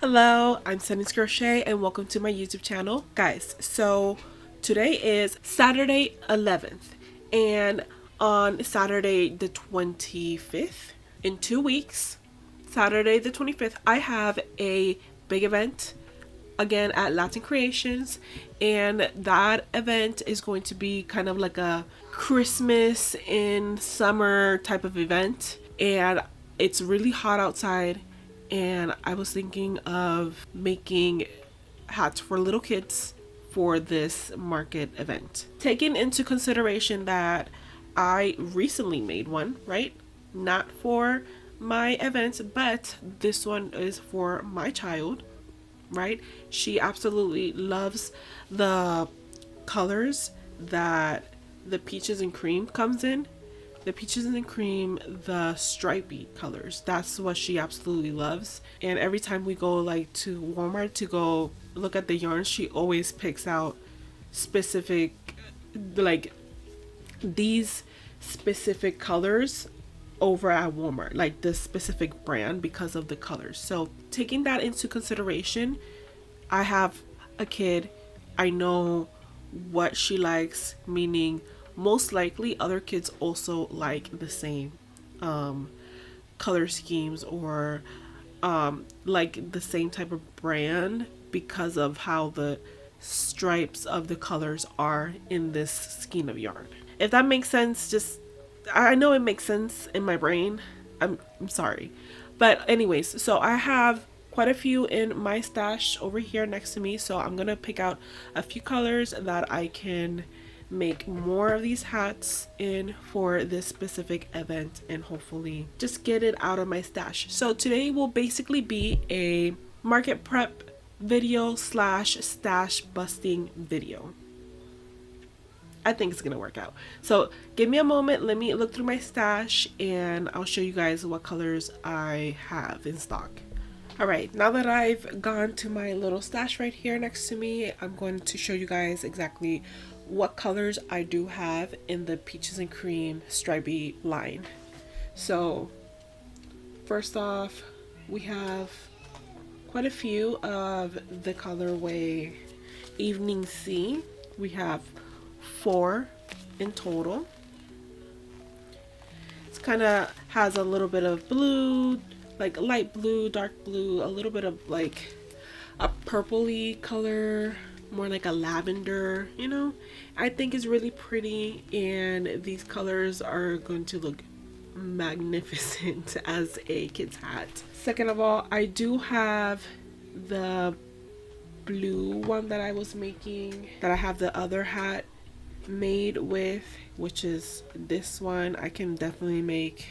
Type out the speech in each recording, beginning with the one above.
Hello, I'm Stunning'sCrochet and welcome to my YouTube channel. Guys, so today is Saturday 11th and on Saturday the 25th, in 2 weeks, Saturday the 25th, I have a big event again at Latin Creations, and that event is going to be kind of like a Christmas in summer type of event, and it's really hot outside, and I was thinking of making hats for little kids for this market event, taking into consideration that I recently made one, right? Not for my event, but this one is for my child, right? She absolutely loves the colors that the peaches and cream comes in. The peaches and cream, the stripy colors, that's what she absolutely loves. And every time we go like to Walmart to go look at the yarns, she always picks out specific, like these specific colors over at Walmart, like this specific brand, because of the colors. So taking that into consideration, I have a kid, I know what she likes, meaning most likely other kids also like the same color schemes, or like the same type of brand, because of how the stripes of the colors are in this skein of yarn. If that makes sense, just, I know it makes sense in my brain. I'm sorry. But anyways, so I have quite a few in my stash over here next to me. So I'm going to pick out a few colors that I can make more of these hats in for this specific event, and hopefully just get it out of my stash. So today will basically be a market prep video slash stash busting video. I think it's gonna work out. So give me a moment, let me look through my stash and I'll show you guys what colors I have in stock. Alright, now that I've gone to my little stash right here next to me, I'm going to show you guys exactly what colors I do have in the peaches and cream stripy line. So first off, we have quite a few of the colorway Evening Sea. We have 4 in total. It's kind of has a little bit of blue, like light blue, dark blue, a little bit of like a purpley color, more like a lavender, you know. I think it's really pretty, and these colors are going to look magnificent as a kid's hat. Second of all, I do have the blue one that I was making, that I have the other hat made with, which is this one. I can definitely make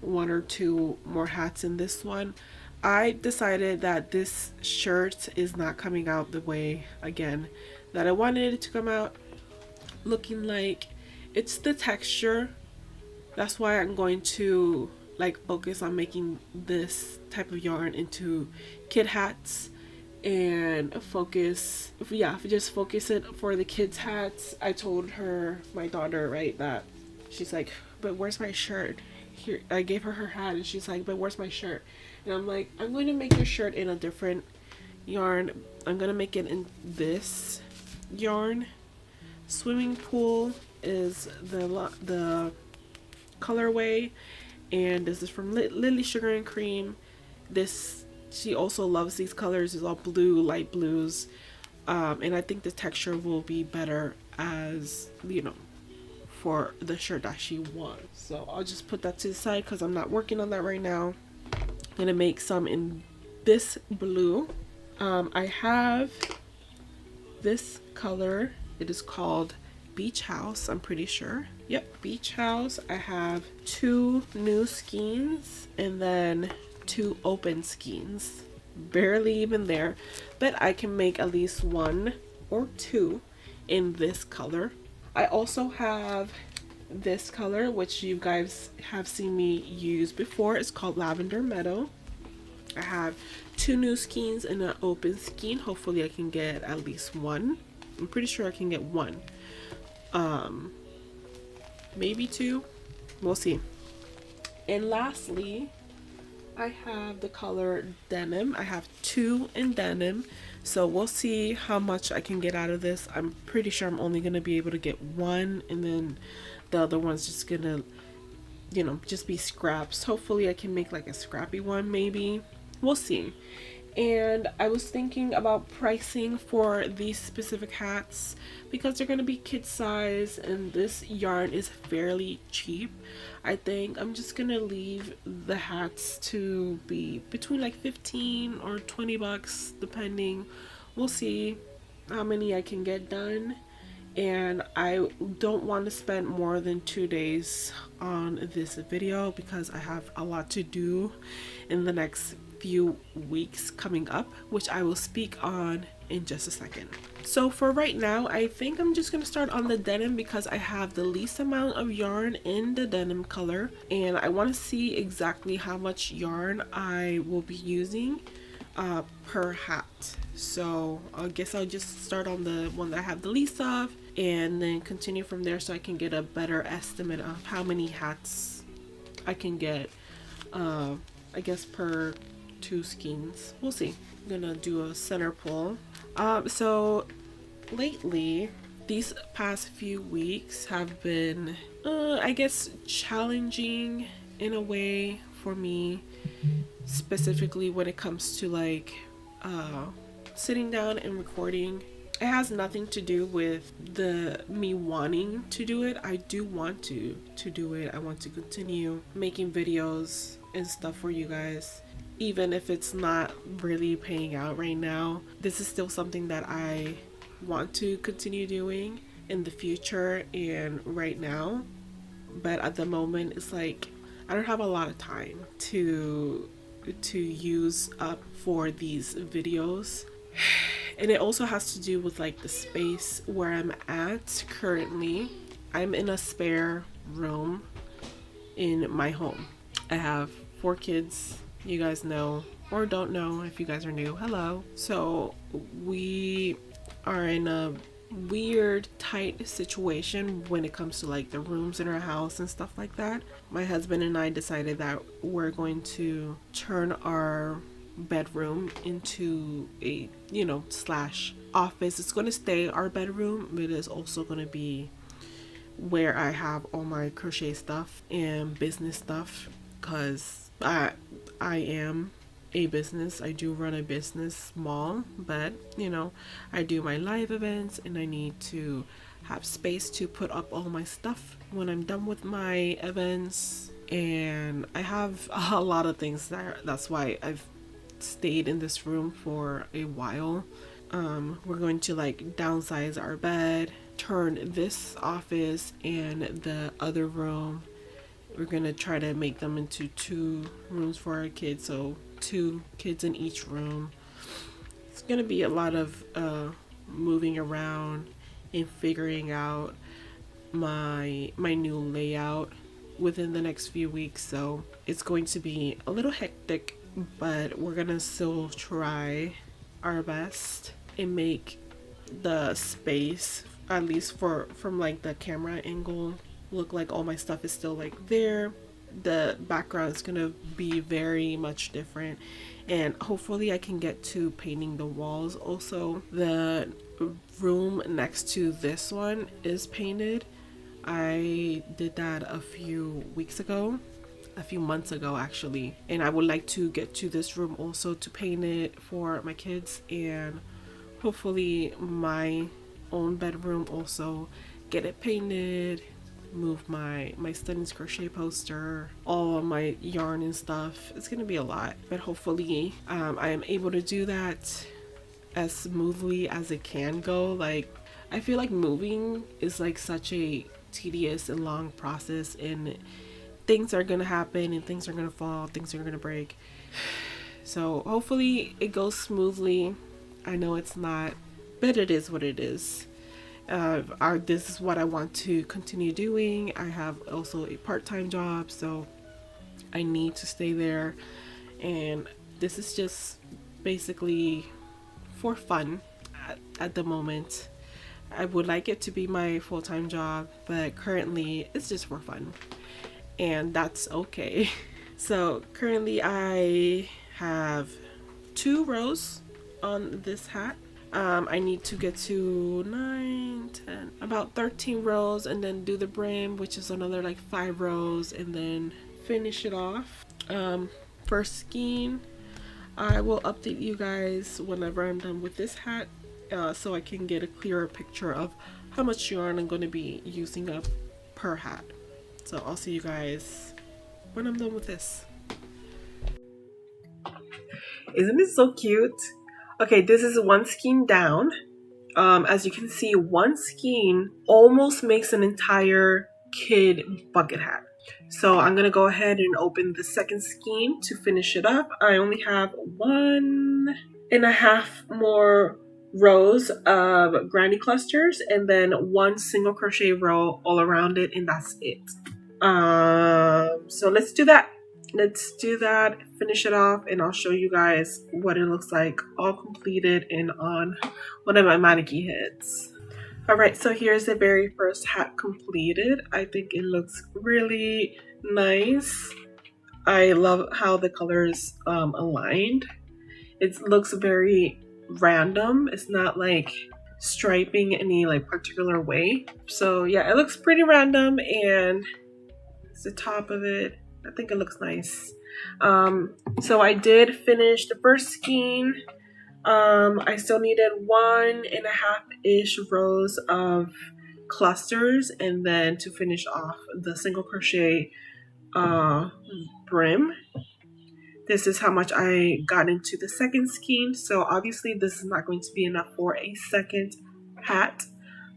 1 or 2 more hats in this one. I decided that this shirt is not coming out the way, again, that I wanted it to come out, looking like. It's the texture. That's why I'm going to like focus on making this type of yarn into kid hats, and focus, just focus it for the kids hats. I told her, my daughter, right, that she's like, but where's my shirt? Here, I gave her her hat and she's like, but where's my shirt? And I'm like, I'm going to make your shirt in a different yarn. I'm going to make it in this yarn. Swimming Pool is the colorway, and this is from Lily Sugar and Cream. This, she also loves these colors. It's all blue, light blues, and I think the texture will be better, as you know, for the shirt that she wants. So I'll just put that to the side because I'm not working on that right now. I'm gonna make some in this blue. I have this color. It is called Beach House, I'm pretty sure. Yep, Beach House. I have 2 new skeins and then 2 open skeins. Barely even there, but I can make at least 1 or 2 in this color. I also have this color, which you guys have seen me use before. It's called Lavender Meadow. I have 2 new skeins and an open skein. Hopefully I can get at least 1. I'm pretty sure I can get 1. Maybe 2. We'll see. And lastly, I have the color denim. I have 2 in denim, so we'll see how much I can get out of this. I'm pretty sure I'm only gonna be able to get 1, and then the other one's just gonna, you know, just be scraps. Hopefully I can make like a scrappy one, maybe. We'll see. And I was thinking about pricing for these specific hats because they're going to be kid size and this yarn is fairly cheap. I think I'm just going to leave the hats to be between like 15 or 20 bucks depending. We'll see how many I can get done. And I don't want to spend more than 2 days on this video because I have a lot to do in the next few weeks coming up, which I will speak on in just a second. So for right now, I think I'm just gonna start on the denim because I have the least amount of yarn in the denim color, and I want to see exactly how much yarn I will be using per hat. So I guess I'll just start on the one that I have the least of and then continue from there so I can get a better estimate of how many hats I can get, I guess per 2 skeins. We'll see. I'm gonna do a center pull. So lately, these past few weeks have been, I guess, challenging in a way for me, specifically when it comes to like sitting down and recording. It has nothing to do with me wanting to do it. I do want to do it. I want to continue making videos and stuff for you guys. Even if it's not really paying out right now, this is still something that I want to continue doing in the future and right now. But at the moment, it's like I don't have a lot of time to use up for these videos. And it also has to do with like the space where I'm at currently. I'm in a spare room in my home. I have 4 kids. You guys know or don't know. If you guys are new, hello. So we are in a weird tight situation when it comes to like the rooms in our house and stuff like that. My husband and I decided that we're going to turn our bedroom into a, you know, slash office. It's going to stay our bedroom, but it is also going to be where I have all my crochet stuff and business stuff, because I am a business. I do run a business, small, but you know, I do my live events and I need to have space to put up all my stuff when I'm done with my events. And I have a lot of things there. That's why I've stayed in this room for a while. We're going to like downsize our bed, turn this office and the other room, we're gonna try to make them into 2 rooms for our kids, so 2 kids in each room. It's gonna be a lot of moving around and figuring out my new layout within the next few weeks, so it's going to be a little hectic, but we're gonna still try our best and make the space, at least from like the camera angle, look like all my stuff is still like there. The background is gonna be very much different, and hopefully I can get to painting the walls. Also, the room next to this one is painted. I did that a few months ago actually, and I would like to get to this room also to paint it for my kids, and hopefully my own bedroom also get it painted, move my Stunning'sCrochet poster, all of my yarn and stuff. It's gonna be a lot, but hopefully I am able to do that as smoothly as it can go. Like, I feel like moving is like such a tedious and long process, and things are gonna happen and things are gonna fall, things are gonna break. So hopefully it goes smoothly. I know it's not, but it is what it is. This is what I want to continue doing. I have also a part-time job, so I need to stay there, and this is just basically for fun at the moment. I would like it to be my full-time job, but currently it's just for fun, and that's okay. So currently I have 2 rows on this hat. I need to get to 9, 10, about 13 rows, and then do the brim, which is another like 5 rows, and then finish it off. For skein, I will update you guys whenever I'm done with this hat, so I can get a clearer picture of how much yarn I'm going to be using up per hat. So I'll see you guys when I'm done with this. Isn't it so cute? Okay, this is one skein down. As you can see, one skein almost makes an entire kid bucket hat. So I'm gonna go ahead and open the second skein to finish it up. I only have 1.5 more rows of granny clusters and then 1 single crochet row all around it, and that's it. So let's do that. Finish it off, and I'll show you guys what it looks like all completed and on one of my mannequin heads. Alright, so here's the very first hat completed. I think it looks really nice. I love how the colors aligned. It looks very random. It's not like striping any like particular way. So yeah, it looks pretty random, and it's the top of it. I think it looks nice. So I did finish the first skein. I still needed 1.5-ish rows of clusters, and then to finish off the single crochet brim. This is how much I got into the second skein. So obviously this is not going to be enough for a second hat.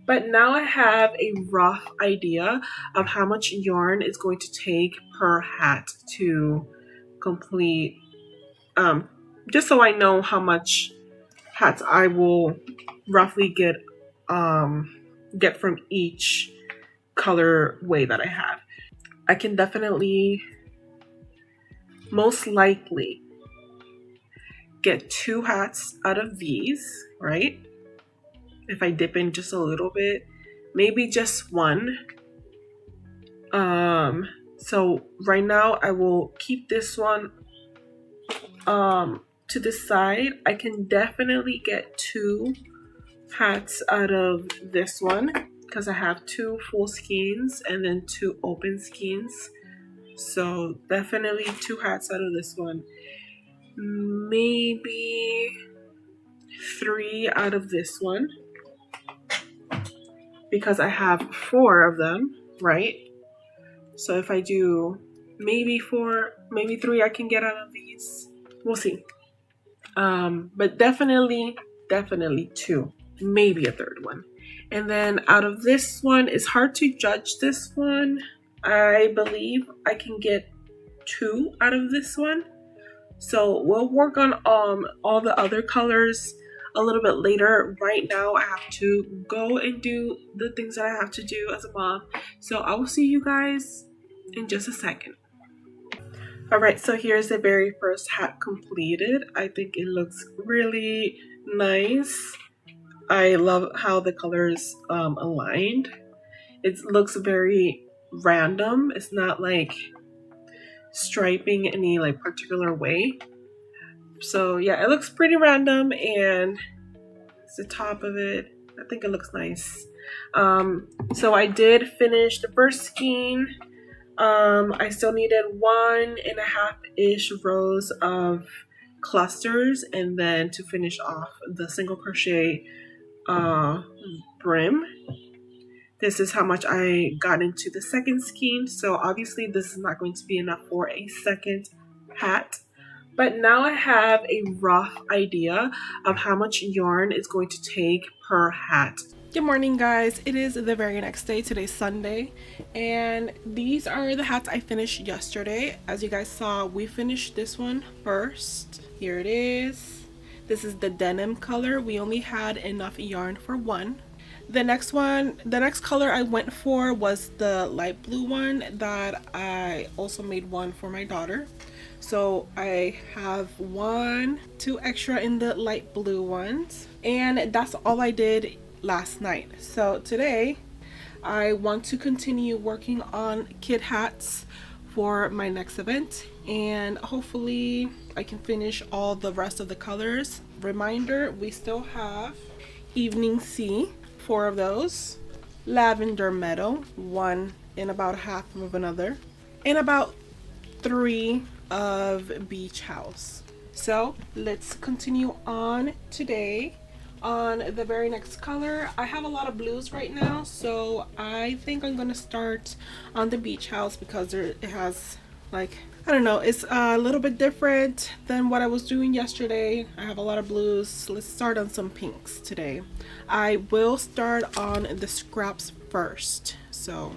But now I have a rough idea of how much yarn it's going to take per hat to complete, just so I know how much hats I will roughly get from each color way that I have. I can definitely, most likely, get 2 hats out of these, right? If I dip in just a little bit, maybe just 1. So right now I will keep this one to the side. I can definitely get 2 hats out of this one because I have 2 full skeins and then 2 open skeins. So definitely 2 hats out of this one. Maybe 3 out of this one because I have 4 of them, right? So if I do maybe 4, maybe 3 I can get out of these. We'll see. But definitely 2, maybe a 3rd one. And then out of this one, it's hard to judge this one. I believe I can get 2 out of this one. So we'll work on all the other colors a little bit later. Right now I have to go and do the things that I have to do as a mom. So I will see you guys in just a second. Alright, so here's the very first hat completed. I think it looks really nice. I love how the colors aligned. It looks very random. It's not like striping any like particular way. So yeah, it looks pretty random, and it's the top of it. I think it looks nice. So I did finish the first skein. I still needed 1.5-ish rows of clusters, and then to finish off the single crochet brim. This is how much I got into the second skein. So obviously this is not going to be enough for a second hat. But now I have a rough idea of how much yarn it's going to take per hat. Good morning, guys. It is the very next day. Today's Sunday, and these are the hats I finished yesterday. As you guys saw, we finished this one first. Here it is. This is the denim color. We only had enough yarn for 1. The next color I went for was the light blue one that I also made one for my daughter. So I have 2 extra in the light blue ones, and that's all I did last night. So today I want to continue working on kid hats for my next event, and hopefully I can finish all the rest of the colors. Reminder, we still have Evening Sea, 4 of those, Lavender Meadow, 1 and about half of another, and about 3 of Beach House. So let's continue on today. On the very next color, I have a lot of blues right now, so I think I'm gonna start on the Beach House because it has, like, I don't know, it's a little bit different than what I was doing yesterday. I have a lot of blues. Let's start on some pinks today. I will start on the scraps first. So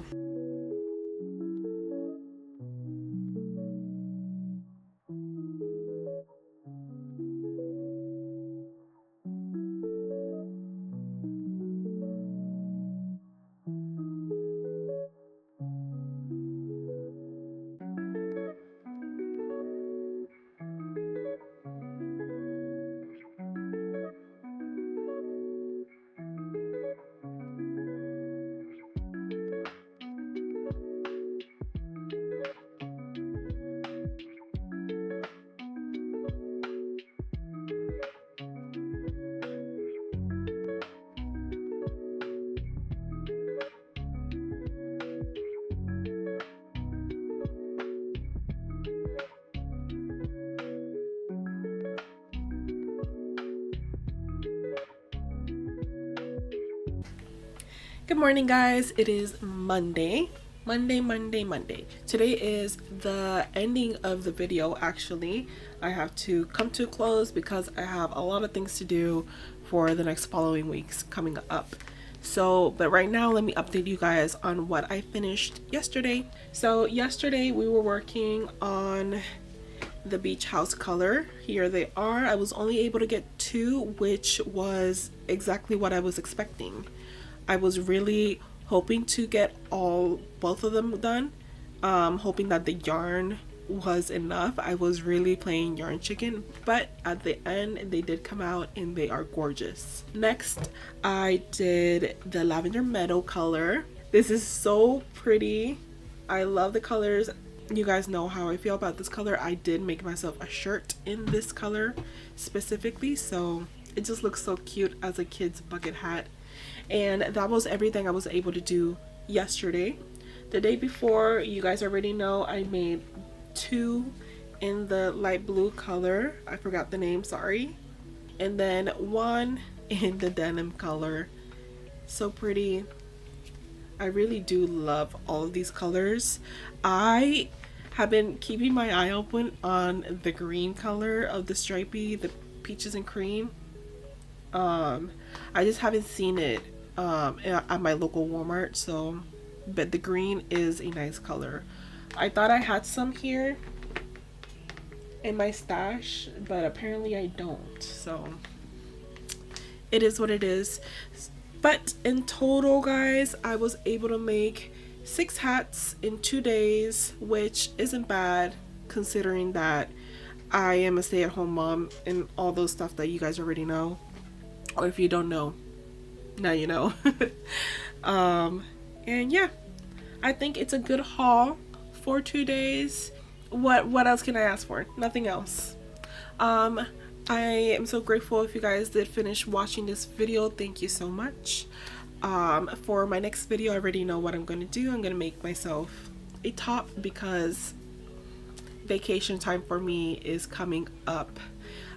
good morning, guys. It is Monday. Monday. Today is the ending of the video. Actually, I have to come to a close because I have a lot of things to do for the next following weeks coming up. So, but right now, let me update you guys on what I finished yesterday. So yesterday we were working on the Beach House color. Here they are. I was only able to get 2, which was exactly what I was expecting. I was really hoping to get both of them done, hoping that the yarn was enough. I was really playing yarn chicken, but at the end they did come out and they are gorgeous. Next, I did the Lavender Meadow color. This is so pretty. I love the colors. You guys know how I feel about this color. I did make myself a shirt in this color specifically, so it just looks so cute as a kid's bucket hat. And that was everything I was able to do yesterday. The day before, you guys already know, I made 2 in the light blue color. I forgot the name, sorry. And then 1 in the denim color. So pretty. I really do love all of these colors. I have been keeping my eye open on the green color of the stripy, the peaches and cream. I just haven't seen it at my local Walmart, so, but the green is a nice color. I thought I had some here in my stash, but apparently I don't, so it is what it is. But in total, guys, I was able to make 6 hats in 2 days, which isn't bad considering that I am a stay-at-home mom and all those stuff that you guys already know. Or if you don't know, now you know. And yeah, I think it's a good haul for 2 days. What else can I ask for? Nothing else. I am so grateful if you guys did finish watching this video. Thank you so much. For my next video, I already know what I'm going to do. I'm going to make myself a top because vacation time for me is coming up.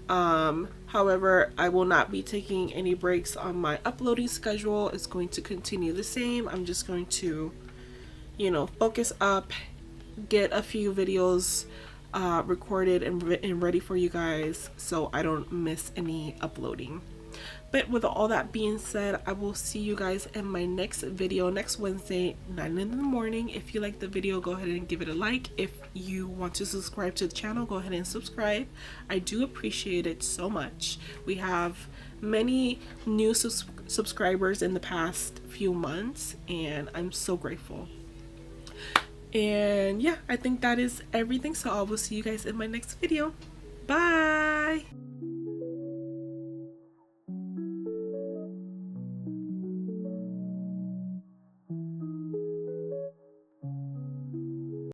However, I will not be taking any breaks on my uploading schedule. It's going to continue the same. I'm just going to, you know, focus up, get a few videos recorded and ready for you guys so I don't miss any uploading. But with all that being said, I will see you guys in my next video next Wednesday, 9 in the morning. If you like the video, go ahead and give it a like. If you want to subscribe to the channel, go ahead and subscribe. I do appreciate it so much. We have many new subscribers in the past few months, and I'm so grateful. And yeah, I think that is everything. So I will see you guys in my next video. Bye!